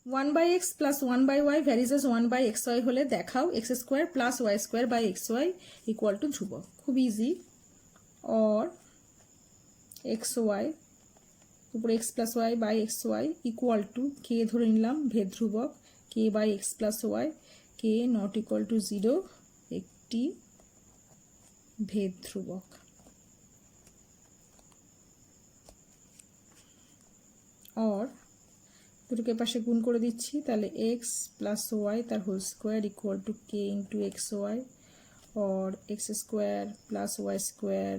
1/x plus 1/y varies as 1/xy হলে দেখাও x square plus y square by xy equal to ধ্রুবক। খুব easy. Or xy উপর x plus Y by xy equal to k ধরে নিলাম ভেদ ধ্রুবক k by x plus y, k not equal to 0 একটি ভেদ ধ্রুবক। और দুটোকে পাশে গুণ করে দিচ্ছি, তাহলে x প্লাস ওয়াই তার whole square equal to k into x y, और x square plus y square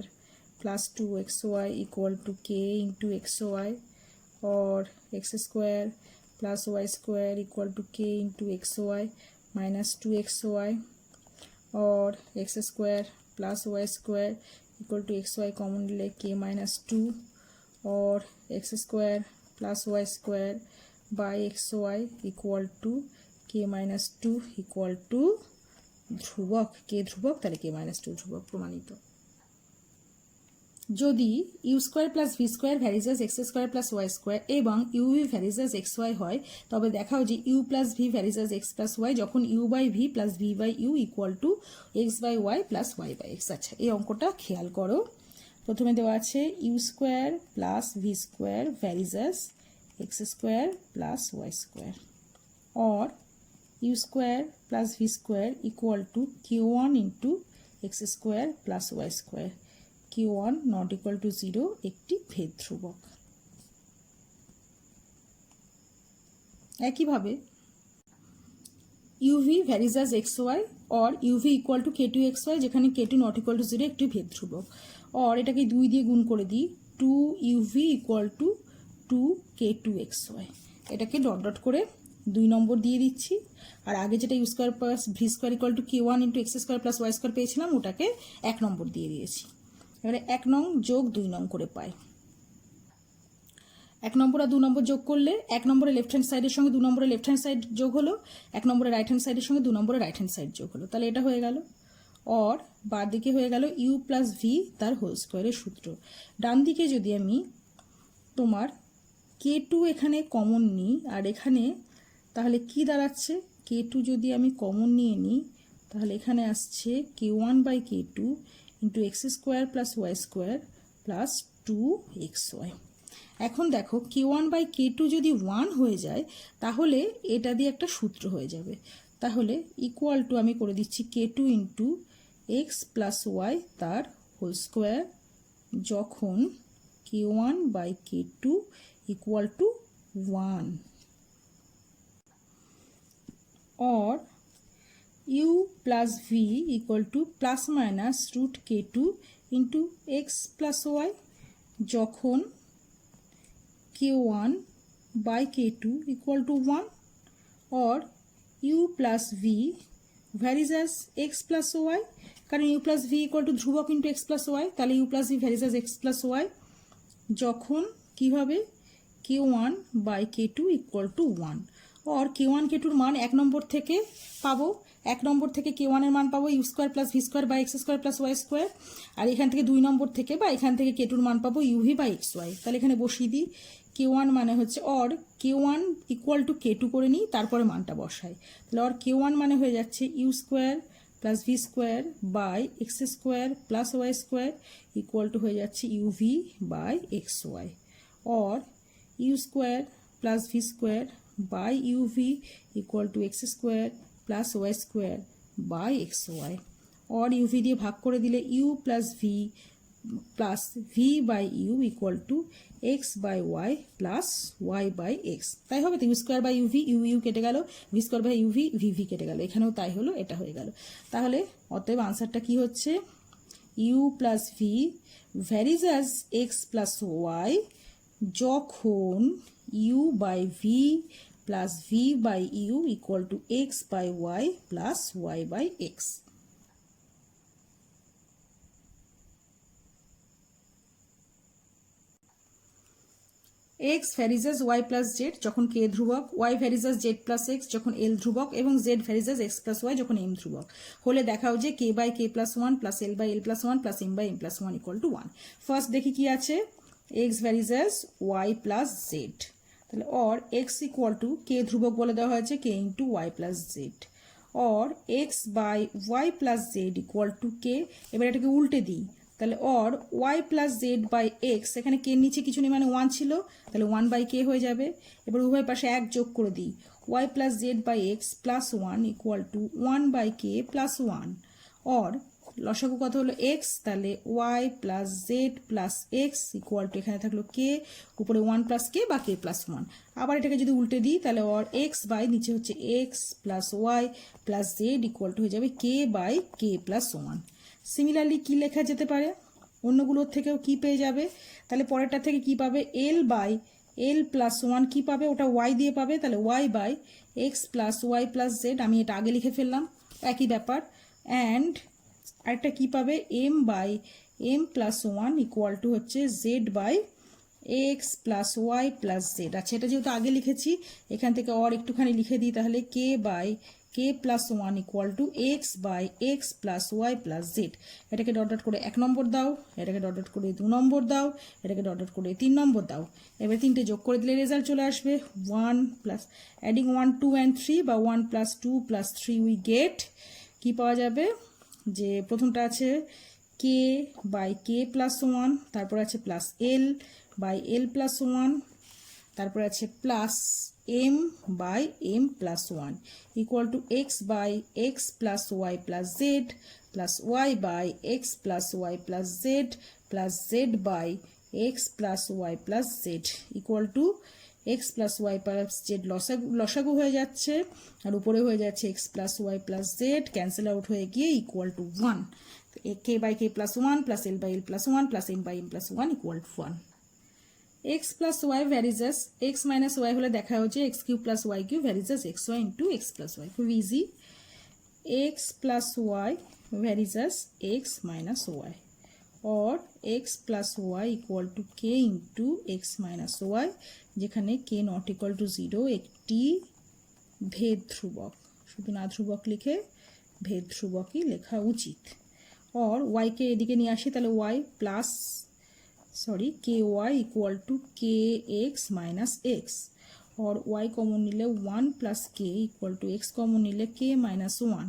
plus 2xy equal to k into x y, और x square plus y square equal to k into x y minus 2xy, और x square plus y square equal to x y common ले k minus 2, और x square plus y square by x y equal to k minus 2 equal to ধ্রুবক। কে ধ্রুবক, তাহলে k minus 2 ধ্রুবক প্রমাণিত। যদি u square plus v square varies x square plus y square এবং u v varies x y হয়, তবে দেখাও যে u plus v varies x plus y যখন u by v plus v by u equal to x by y plus Y by x. আচ্ছা, এই অঙ্কটা খেয়াল করো। প্রথমে দেওয়া আছে u square plus v square varies x square plus y square, और u square plus v square equal to q1 into x square plus y square, q1 not equal to 0 একটি ভেদ ধ্রুবক। একইভাবে uv ভ্যারিজেস xy और uv equal to k2xy যেখানে k2 not equal to 0 একটি ভেদ ধ্রুবক, और এটাকে 2 দিয়ে গুণ করে দিই 2uv ইকুয়াল টু 2k2xy, এটাকে ডট ডট করে 2 নম্বর দিয়ে দিচ্ছি, আর আগে যেটা u square plus v square equal to q1 into x square plus y square পেয়েছিলাম ওটাকে 1 নম্বর দিয়ে দিয়েছি। এবারে 1 নং যোগ 2 নং করে পাই। 1 নম্বর আর 2 নম্বর যোগ করলে 1 নম্বরে লেফট হ্যান্ড সাইডের সঙ্গে 2 নম্বরে লেফট হ্যান্ড সাইড যোগ হলো, 1 নম্বরে রাইট হ্যান্ড সাইডের সঙ্গে 2 নম্বরে রাইট হ্যান্ড সাইড যোগ হলো, তাহলে এটা হয়ে গেল। और বাঁ দিকে হয়ে গেল ইউ প্লাস ভি তার হোল স্কোয়ারের সূত্র। ডান দিকে যদি আমি তোমার k2 এখানে কমন নিই আর এখানে, তাহলে কি দাঁড়াচ্ছে k2 যদি আমি কমন নিয়ে নিই তাহলে এখানে আসছে k1 by k2 into x square plus y square plus 2xy। এখন দেখো k1 বাই k2 যদি 1 হয়ে যায় তাহলে এটা দিয়ে একটা সূত্র হয়ে যাবে, তাহলে ইকুয়াল টু আমি করে দিচ্ছি k2 into x plus y তার হোল স্কোয়ার যখন k1 by k2 equal to 1, और u plus v equal to plus minus root k2 into x plus y যখন k1 by k2 equal to 1, और u plus v varies x plus y, কারণ u plus v equal to ধ্রুবক into x plus y, তাহলে u plus v varies x plus y যখন কী হবে k1 by k2 equal to 1, और k1 k2 মান 1 নম্বর থেকে পাবো, 1 নম্বর থেকে k1 এর মান পাবো u square plus v square by x square plus y square, আর এখান থেকে 2 নম্বর থেকে বা এখান থেকে k2 মান পাবো ইউভি বাই এক্স ওয়াই, তাহলে এখানে বসিয়ে দিই k1 মানে হচ্ছে, और k1 ইকুয়াল টু k2 করে নিই তারপরে মানটা বসাই, তাহলে और k1 মানে হয়ে যাচ্ছে u square plus v square by x square plus y square equal to হয়ে যাচ্ছে ইউভি বাই এক্স ওয়াই, और u square plus v square by u v equal to x square plus y square by x y, और u v दिए भाग করে দিলে u plus v by u equal to x by y plus y by x, তাই হবে তো। U square by u V u কেটে গেল, v square by u v কেটে গেল, এখানেও তাই হলো, এটা হয়ে গেল। তাহলে অতএব আনসারটা কি হচ্ছে u plus v varies x plus y যখন u by v plus v by u equal to x by y plus Y by x. X varies y plus z যখন কে ধ্রুবক, y varies z plus x যখন l ধ্রুবক, এবং z varies x plus y যখন m ধ্রুবক হলে দেখাও যে k by K plus 1 plus L by L plus 1 plus M by M plus 1 equal to 1। First দেখি কি আছে, x varies y plus z, তাহলে or x equal to k ধ্রুবক বলে দেওয়া হয়েছে k into y plus z, or x by y plus Z equal to k. এবার এটাকে উল্টে দিই, তাহলে or y plus Z by x, এখানে কে নিচে কিছু নেই মানে 1 ছিল, তাহলে 1 বাই কে হয়ে যাবে। এবার উভয় পাশে 1 যোগ করে দিই, Y plus Z by x plus 1 equal to 1 by K plus 1, or লসাগু কত হলো এক্স, তাহলে Y plus Z plus X equal to এখানে থাকলো কে, উপরে 1 প্লাস কে বা কে প্লাস 1। আবার এটাকে যদি উল্টে দিই তাহলে অর এক্স বাই নিচে হচ্ছে X plus Y plus Z equal to হয়ে যাবে K by K plus 1। Similarly কি লেখা যেতে পারে, অন্যগুলোর থেকেও কি পেয়ে যাবে, তাহলে পরেরটা থেকে কি পাবে, এল বাই এল প্লাস 1 কি পাবে, ওটা ওয়াই দিয়ে পাবে, তাহলে Y by x plus Y plus Z, আমি এটা আগে লিখে ফেললাম, একই ব্যাপার। অ্যান্ড আরেকটা কি পাবে, m by M plus 1 equal to হচ্ছে z by x plus Y plus z. আচ্ছা, এটা যেহেতু আগে লিখেছি এখান থেকে অর একটুখানি লিখে দিই, তাহলে k by K plus 1 equal to x by x plus Y plus z. এটাকে ডট ডট করে 1 নম্বর দাও, এটাকে ডট ডট করে 2 নম্বর দাও, এটাকে ডট ডট করে 3 নম্বর দাও। এবার 3টে যোগ করে দিলে রেজাল্ট চলে আসবে 1 প্লাস অ্যাডিং 1 2 অ্যান্ড 3 বা 1 প্লাস 2 প্লাস 3 উই গেট, কি পাওয়া যাবে, যে প্রথমটা আছে কে বাই কে প্লাস 1, তারপর আছে plus L by L plus 1, তারপর আছে plus M by M plus 1 equal to x by x plus Y plus Z plus Y by x plus Y plus Z plus Z by x plus Y plus Z equal to X plus Y plus Z লসাগু হয়ে যাচ্ছে, আর উপরে হয়ে যাচ্ছে X plus Y plus Z, cancel out হয়ে গিয়ে equal to 1, K by K plus 1 plus L by L plus 1 plus M by M plus 1 equal to 1। X plus y varies x minus y হলে দেখা হচ্ছে x cube plus y cube varies x Y into x plus y, খুব easy. X plus y varies x minus y, or x plus y equal to k into x minus y, যেখানে k not equal to 0 একটি ভেদ ধ্রুবক, শুধু না ধ্রুবক লিখে ভেদ ধ্রুবকই লেখা উচিত। or y কে এদিকে নিয়ে আসি, তাহলে y plus ky equal to kx minus x, or y common নিলে 1 plus k equal to x common নিলে k minus 1,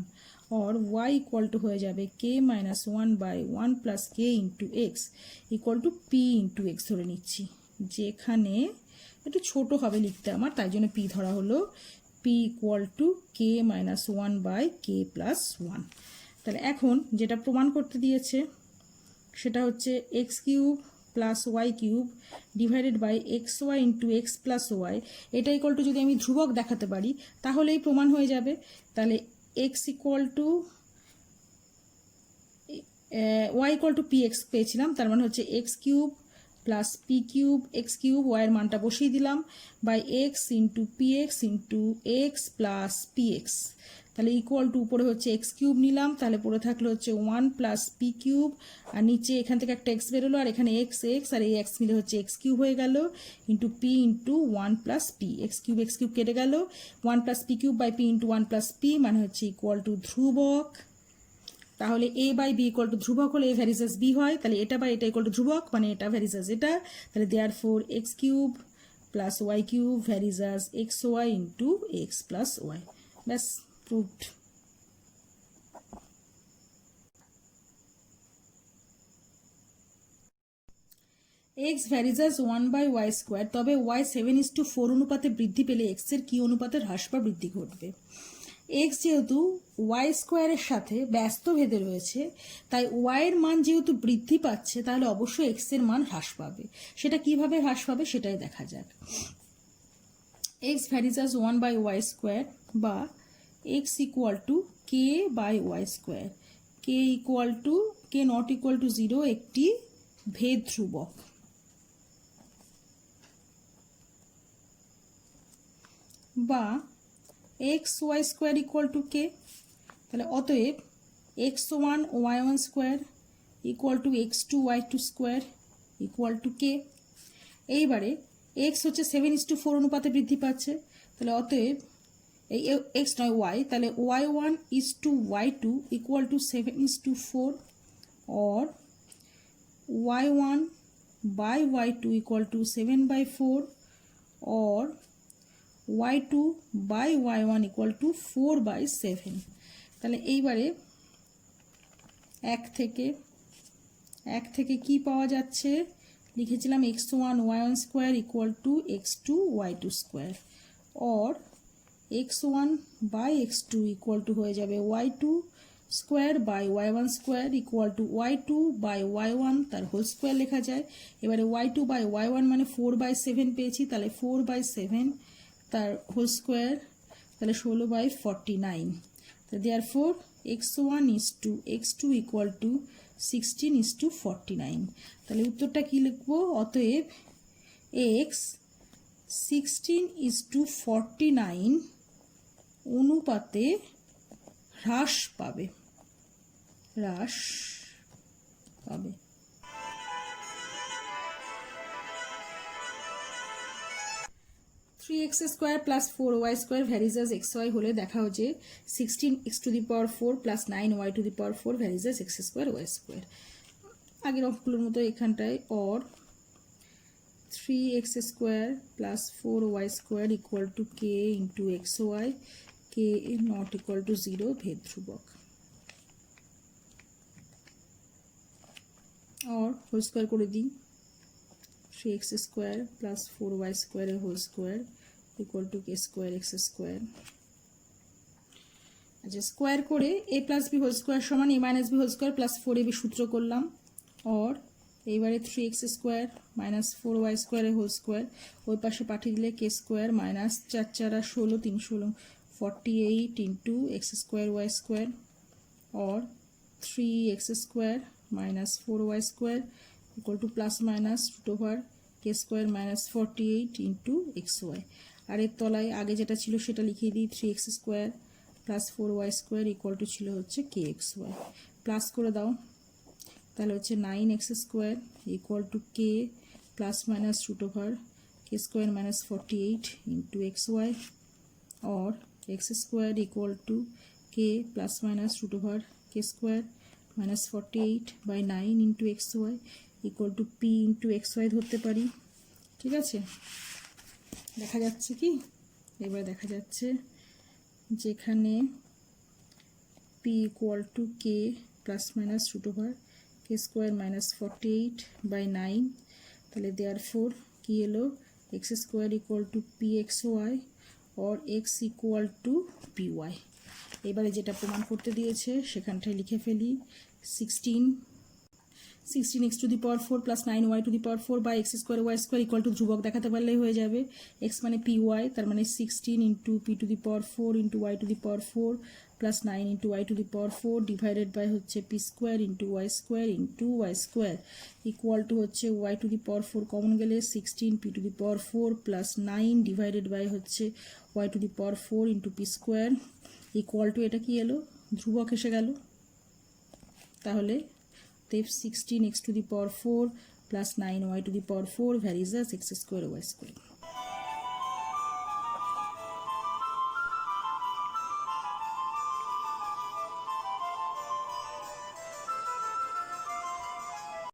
or y equal to হয়ে যাবে k minus 1 by 1 plus k into x equal to p into x ধরে নিচ্ছি, যেখানে একটু ছোট হবে লিখতে আমার, তাই জন্য p ধরা হলো, p equal to k minus 1 by k plus 1। তাহলে এখন যেটা প্রমাণ করতে দিয়েছে সেটা হচ্ছে x cube plus Y cube divided by x Y into x plus Y, এটা ইকুয়াল টু যদি আমি ধ্রুবক দেখাতে পারি তাহলেই প্রমাণ হয়ে যাবে। তাহলে X equal to Y equal to P X পেয়েছিলাম, তার মানে হচ্ছে X cube plus P cube X cube, ওয়াইয়ের মানটা বসিয়ে দিলাম, by X into P X into x plus P X, তাহলে ইকুয়াল টু উপরে হচ্ছে এক্স কিউব নিলাম, তাহলে পরে থাকলো হচ্ছে 1 প্লাস পি কিউব, আর নিচে এখান থেকে একটা এক্স বেরোলো, আর এখানে এক্স এক্স আর এই এক্স মিলে হচ্ছে এক্স কিউব হয়ে গেল, into P into 1 plus P, X cube কেটে গেল, 1 plus P cube by P into 1 plus P মানে হচ্ছে ইকুয়াল টু ধ্রুবক। তাহলে A by B equal to ধ্রুবক হলে এ ভ্যারিজাস বি হয়, তাহলে এটা বাই এটা ইকুয়াল টু ধ্রুবক মানে এটা ভ্যারিজাস এটা, তাহলে therefore x cube plus Y cube varies x Y into x plus y, ব্যাস proved. X varies 1 by y square, তবে ওয়াই 7:4 অনুপাতে বৃদ্ধি পেলে এক্স এর কি অনুপাতের হ্রাস বা বৃদ্ধি ঘটবে। এক্স যেহেতু ওয়াই স্কোয়ারের সাথে ব্যস্ত ভেদে রয়েছে, তাই ওয়াইয়ের মান যেহেতু বৃদ্ধি পাচ্ছে তাহলে অবশ্যই এক্স এর মান হ্রাস পাবে। সেটা কিভাবে হ্রাস পাবে সেটাই দেখা যাক। X varies 1 by y square বা x equal to k by y square, k equal to k not equal to 0 একটি ভেদ ধ্রুবক, বা x y square equal to k, তাহলে অতএব x1 y1 square equal to x2 y2 square equal to k. এইবারে x হচ্ছে 7:4 অনুপাতে বৃদ্ধি পাচ্ছে, তাহলে অতএব এই এক্স নয় ওয়াই, তাহলে y1 is to y2 equal to 7:4, or y1 by y2 equal to 7/4, or y2 by y1 equal to 4/7। তাহলে এইবারে এক থেকে কি পাওয়া যাচ্ছে, লিখেছিলাম x1 y1 square equal to x2 y2 square, or x1 by x2 equal to হয়ে যাবে y2 square by y1 square equal to y2 by y1 তার হোল স্কোয়ার লেখা যায়। এবারে y2 বাই y1 মানে 4/7 পেয়েছি, তাহলে 4/7 তার হোল স্কোয়ার, তাহলে 16/49। তো therefore x1 is to x2 equal two 16 is to 49। তাহলে উত্তরটা কি লিখবো, অতএব x 16 is to 49 অনুপাতে হ্রাস পাবে। 3x square plus 4y square varies as xy হলে দেখাও যে 16x⁴ plus 9y⁴ varies as x square y square. আগের অঙ্কগুলোর মতো এখানটায় or 3x square plus 4y square equal to k into xy, k not equal to 0 ভেদ ধ্রুবক, और whole square করে দিই 3x স্কোয়ার প্লাস 4y স্কোয়ারের whole square equal to k square x square. আচ্ছা, স্কোয়ার করে a প্লাস B whole square সমান a minus B whole square plus 4ab সূত্র করলাম, और এইবারে 3x স্কোয়ার মাইনাস 4y স্কোয়ারের হোল স্কোয়ার ওই পাশে পাঠিয়ে দিলে k square minus 4 4 16 3 16 48 into x square Y square, और 3x square minus 4y square equal to plus minus root over k square minus 48 into xy। আর এর তলায় আগে যেটা ছিল সেটা লিখিয়ে দিই 3x square plus 4y square equal to ছিল হচ্ছে kxy, প্লাস করে দাও তাহলে হচ্ছে 9x square equal to k plus minus root over k square minus 48 into xy, और x square equal to k plus minus root over k square minus 48/9 into xy equal to p into xy ধরতে পারি। ঠিক আছে, দেখা যাচ্ছে কি, এবার দেখা যাচ্ছে যেখানে p equal to k plus minus root over k square minus 48/9, তাহলে দেয়ারফোর কি এলো x square equal to pxy और x ইকুয়াল টু py। এবারে যেটা প্রমাণ করতে দিয়েছে সেখানটায় লিখে ফেলি 16x⁴ plus 9y⁴ by x square Y square equal to ধ্রুবক দেখাতে পারলেই হয়ে যাবে। x মানে py, তার মানে 16 into p⁴ into y⁴ plus 9 into y⁴ divided by হচ্ছে p square into Y square into Y square equal to হচ্ছে y⁴ কমন গেলে 16 p⁴ প্লাস 9 ডিভাইডেড বাই হচ্ছে y⁴ into p square equal to এটা কি এলো ধ্রুবক এসে গেল, তাহলে 16x⁴ plus 9y⁴ varies as x square Y square.